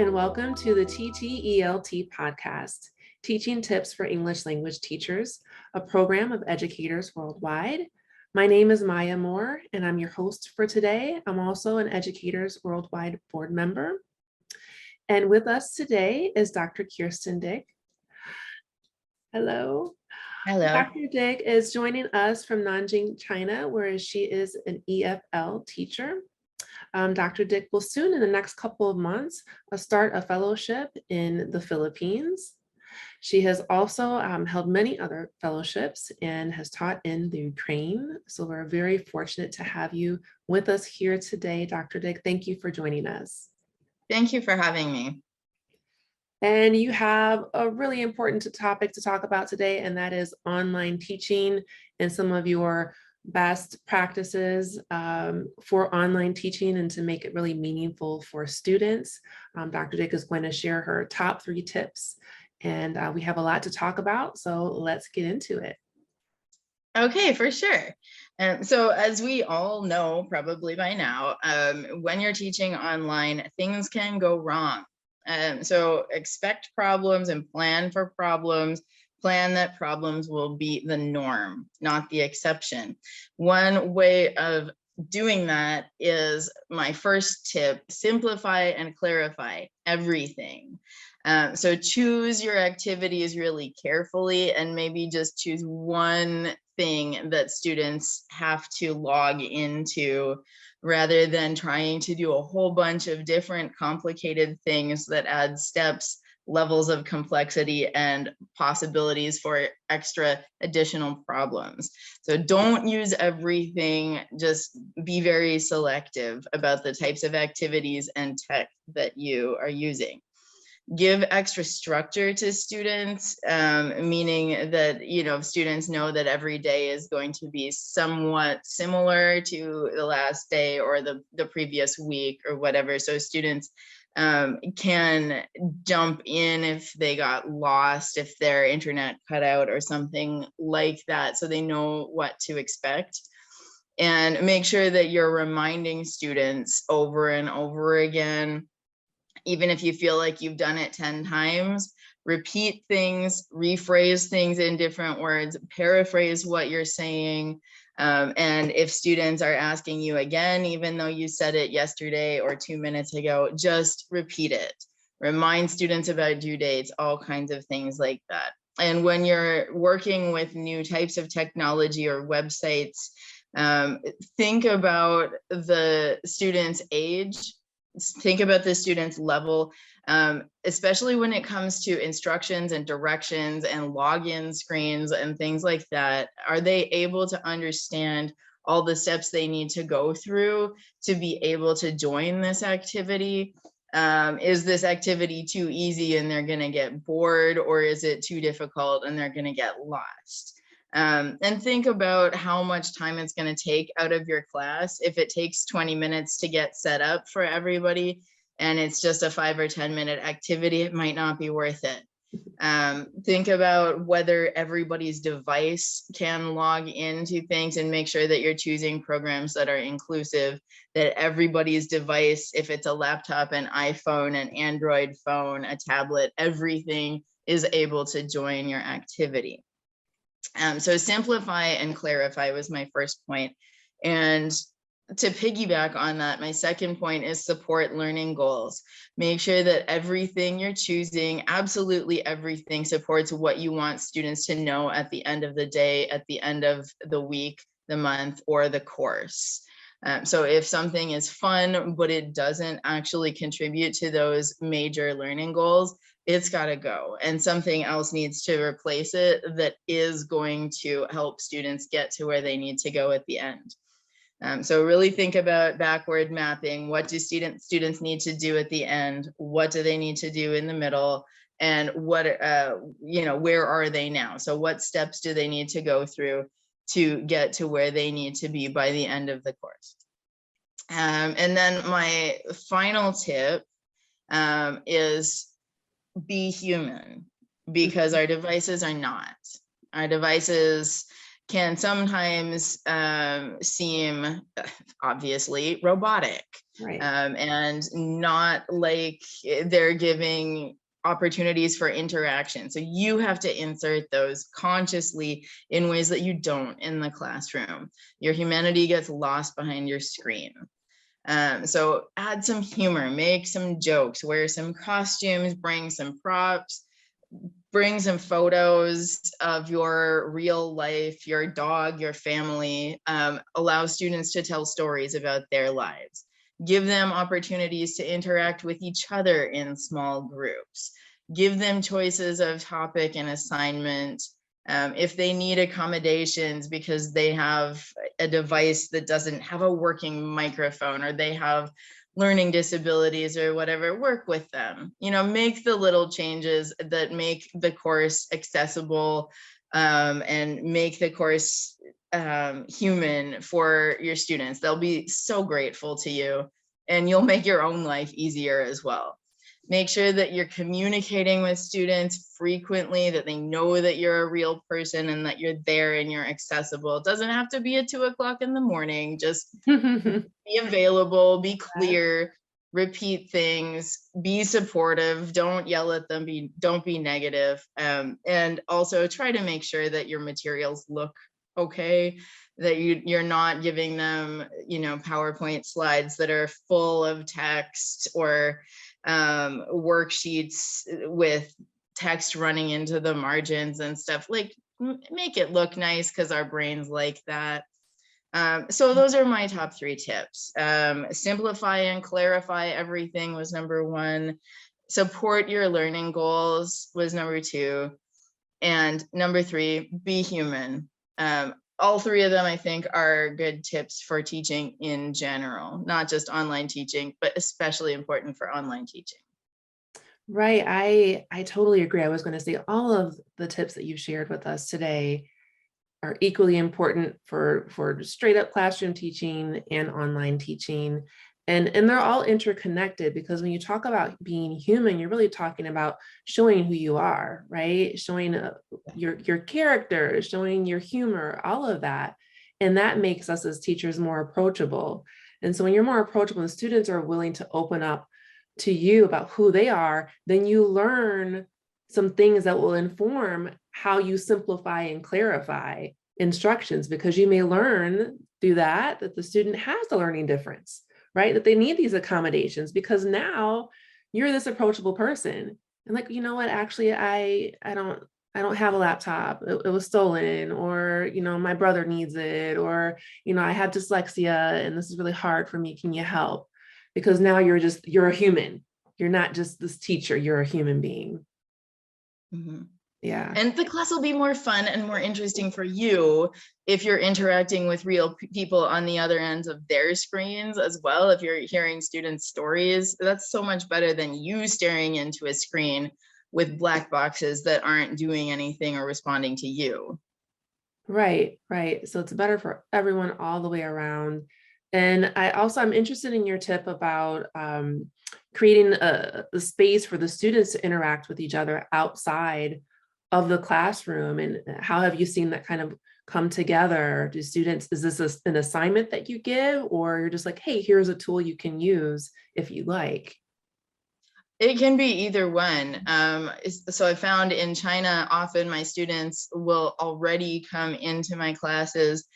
and welcome to the TTELT podcast, Teaching Tips for English Language Teachers, a program of educators worldwide. My name is Maya Moore, and I'm your host for today. I'm also an Educators Worldwide board member. And with us today is Dr. Kirsten Dyck. Hello. Hello. Dr. Dyck is joining us from Nanjing, China, where she is an EFL teacher. Dr. Dyck will soon, in the next couple of months, start a fellowship in the Philippines. She has also held many other fellowships and has taught in the Ukraine. So we're very fortunate to have you with us here today, Dr. Dyck. Thank you for joining us. Thank you for having me. And you have a really important topic to talk about today, and that is online teaching and some of your best practices for online teaching and to make it really meaningful for students. Dr. Dyck is going to share her top 3 tips, and we have a lot to talk about, so let's get into it. Okay, for sure. So as we all know, probably by now, when you're teaching online, things can go wrong. So expect problems and plan for problems. Plan that problems will be the norm, not the exception. One way of doing that is my first tip: simplify and clarify everything. So choose your activities really carefully and maybe just choose one thing that students have to log into rather than trying to do a whole bunch of different complicated things that add steps, levels of complexity, and possibilities for extra additional problems. So don't use everything, just be very selective about the types of activities and tech that you are using. Give extra structure to students, meaning that, students know that every day is going to be somewhat similar to the last day or the previous week or whatever. So students can jump in if they got lost, if their internet cut out or something like that, so they know what to expect. And make sure that you're reminding students over and over again. Even if you feel like you've done it 10 times, repeat things, rephrase things in different words, paraphrase what you're saying. And if students are asking you again, even though you said it yesterday or 2 minutes ago, just repeat it. Remind students about due dates, all kinds of things like that. And when you're working with new types of technology or websites, think about the student's age. Think about the student's level, especially when it comes to instructions and directions and login screens and things like that. Are they able to understand all the steps they need to go through to be able to join this activity? Is this activity too easy and they're going to get bored, or is it too difficult and they're going to get lost? And think about how much time it's going to take out of your class. If it takes 20 minutes to get set up for everybody and it's just a 5 or 10 minute activity, it might not be worth it. Think about whether everybody's device can log into things, and make sure that you're choosing programs that are inclusive, that everybody's device, if it's a laptop, an iPhone, an Android phone, a tablet, everything is able to join your activity. So simplify and clarify was my first point. And to piggyback on that, my second point is support learning goals. Make sure that everything you're choosing, absolutely everything, supports what you want students to know at the end of the day, at the end of the week, the month, or the course. So if something is fun, but it doesn't actually contribute to those major learning goals, it's got to go, and something else needs to replace it that is going to help students get to where they need to go at the end. So really think about backward mapping. What do students need to do at the end? What do they need to do in the middle? And what, where are they now? So what steps do they need to go through to get to where they need to be by the end of the course? And then my final tip is be human, because our devices are not. Our devices can sometimes seem obviously robotic, Right. and not like they're giving opportunities for interaction. So you have to insert those consciously in ways that you don't in the classroom. Your humanity gets lost behind your screen. So add some humor, make some jokes, wear some costumes, bring some props, bring some photos of your real life, your dog, your family. Allow students to tell stories about their lives. Give them opportunities to interact with each other in small groups. Give them choices of topic and assignment. If they need accommodations because they have a device that doesn't have a working microphone, or they have learning disabilities or whatever, work with them. Make the little changes that make the course accessible, and make the course human for your students. They'll be so grateful to you, and you'll make your own life easier as well. Make sure that you're communicating with students frequently, that they know that you're a real person and that you're there and you're accessible. It doesn't have to be at 2 o'clock in the morning. Just be available, be clear, repeat things, be supportive, don't yell at them, don't be negative. And also try to make sure that your materials look okay, that you're not giving them, PowerPoint slides that are full of text, or worksheets with text running into the margins and stuff. Like, make it look nice, because our brains like that. So those are my top 3 tips. Simplify and clarify everything was number 1. Support your learning goals was number 2. And number 3, be human. All 3 of them, I think, are good tips for teaching in general, not just online teaching, but especially important for online teaching. Right. I totally agree. I was going to say all of the tips that you've shared with us today are equally important for straight up classroom teaching and online teaching. And they're all interconnected, because when you talk about being human, you're really talking about showing who you are, right? Showing your character, showing your humor, all of that. And that makes us as teachers more approachable. And so when you're more approachable and students are willing to open up to you about who they are, then you learn some things that will inform how you simplify and clarify instructions, because you may learn through that the student has the learning difference, right? That they need these accommodations, because now you're this approachable person. And like, you know what, actually, I don't have a laptop. It was stolen, or, my brother needs it, or, I have dyslexia and this is really hard for me. Can you help? Because now you're a human. You're not just this teacher, you're a human being. Mm-hmm. Yeah. And the class will be more fun and more interesting for you if you're interacting with real people on the other ends of their screens as well. If you're hearing students' stories, that's so much better than you staring into a screen with black boxes that aren't doing anything or responding to you. Right, right. So it's better for everyone all the way around. And I'm interested in your tip about creating a space for the students to interact with each other outside of the classroom. And how have you seen that kind of come together? Is this an assignment that you give, or you're just like, hey, here's a tool you can use if you like? It can be either one. So I found in China, often my students will already come into my classes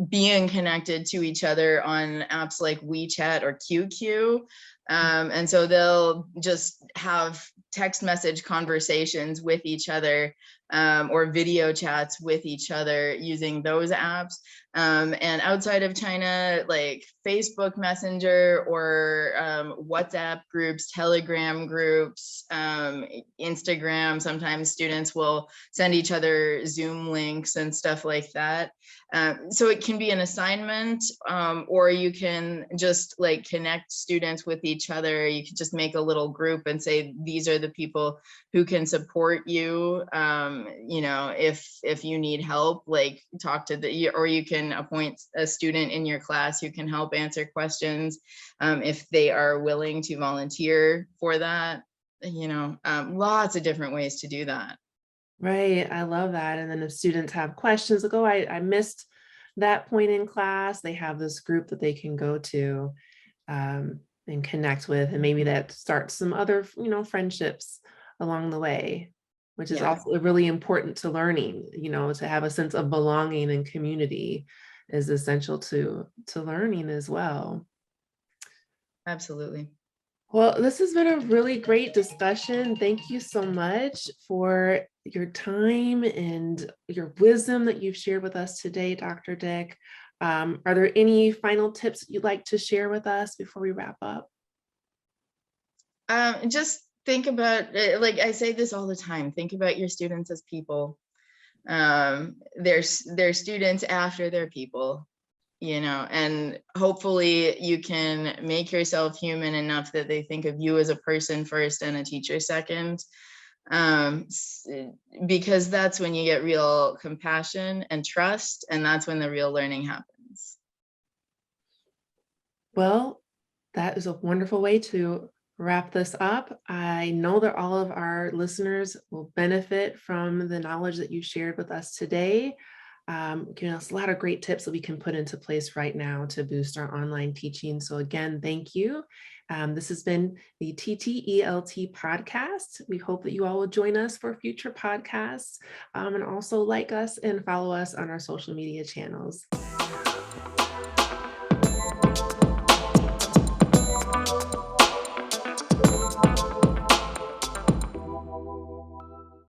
being connected to each other on apps like WeChat or QQ. And so they'll just have text message conversations with each other, or video chats with each other using those apps. And outside of China, like Facebook Messenger, or WhatsApp groups, Telegram groups, Instagram. Sometimes students will send each other Zoom links and stuff like that. So it can be an assignment, or you can just like connect students with each other. You can just make a little group and say, these are the people who can support you. If you need help, like talk to or you can appoint a student in your class who can help answer questions, if they are willing to volunteer for that. Lots of different ways to do that. Right. I love that. And then if students have questions, like, oh, I missed that point in class, they have this group that they can go to and connect with. And maybe that starts some other, friendships along the way, which is Yeah, also really important to learning, to have a sense of belonging and community is essential to learning as well. absolutely. Well, this has been a really great discussion. Thank you so much for your time and your wisdom that you've shared with us today, Dr. Dyck. Are there any final tips you'd like to share with us before we wrap up? Just think about, like I say this all the time, think about your students as people. They're students after they're people, and hopefully you can make yourself human enough that they think of you as a person first and a teacher second. um, s- because that's when you get real compassion and trust, and that's when the real learning happens. Well, that is a wonderful way to wrap this up. I know that all of our listeners will benefit from the knowledge that you shared with us today, giving us a lot of great tips that we can put into place right now to boost our online teaching. So again, thank you. This has been the TTELT podcast. We hope that you all will join us for future podcasts and also like us and follow us on our social media channels.